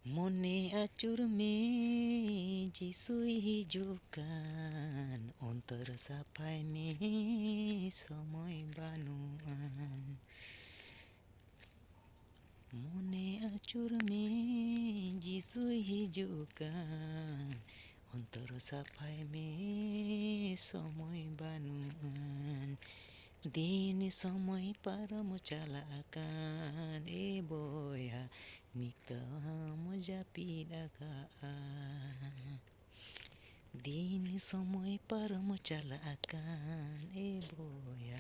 ᱢᱚᱱᱮ ᱟᱹᱪᱩᱨ ᱢᱮ ᱡᱤᱥᱩᱭ ᱦᱤᱡᱩᱜ ᱠᱟᱱ, ᱚᱱᱛᱚᱨ ᱥᱟᱯᱷᱟᱭ ᱢᱮ ᱥᱚᱢᱚᱭ ᱵᱟᱹᱱᱩᱜᱼᱟ᱾ ᱢᱚᱱᱮ ᱟᱹᱪᱩᱨ ᱢᱮ ᱡᱤᱥᱩᱭ ᱦᱤᱡᱩᱜ ᱠᱟᱱ, অন্তর সাফাই মে সময় বানুয়ান। দিন সময় পারম চালাকান, এ বয়া নিতম জাপি ডাকান। দিন সময় পারম চালাকান, এ বয়া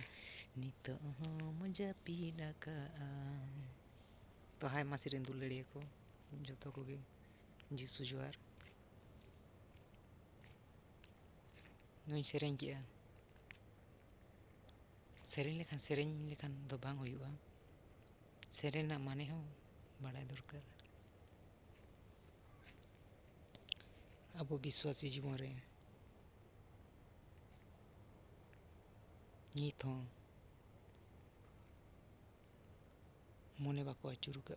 নিতম জাপি ডাকান। तो हाय मासी रेन दुलड़िया को जो को जीसु जोहार। नुई सेरेंग किया सेरेंग लेखान दो बांग हुआ, सेरेंग ना माने हो बड़ा दरकार। अब विश्वासी जीवन रे नित हो मने बाको आचुर का,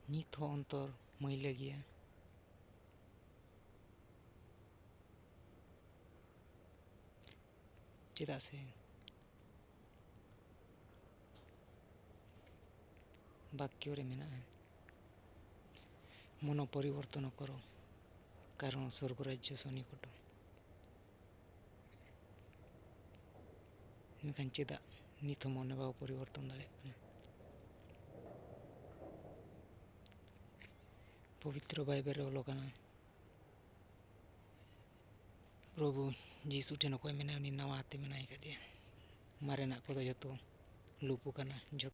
नित हो अंतर मैला गया। चेदा से वाक्य रे मेना मन परिवर्तन करो, कारण स्वर्ग राज्य सन्निकट। मेखान चेदा नित मन बाको परिवर्तन दाड़े। पवित्र बाइबल रे अलोकना प्रभु जीसु ठेन को मेना उनी नवा आते मेना कदिया, मारेना को जो लुपु कना जो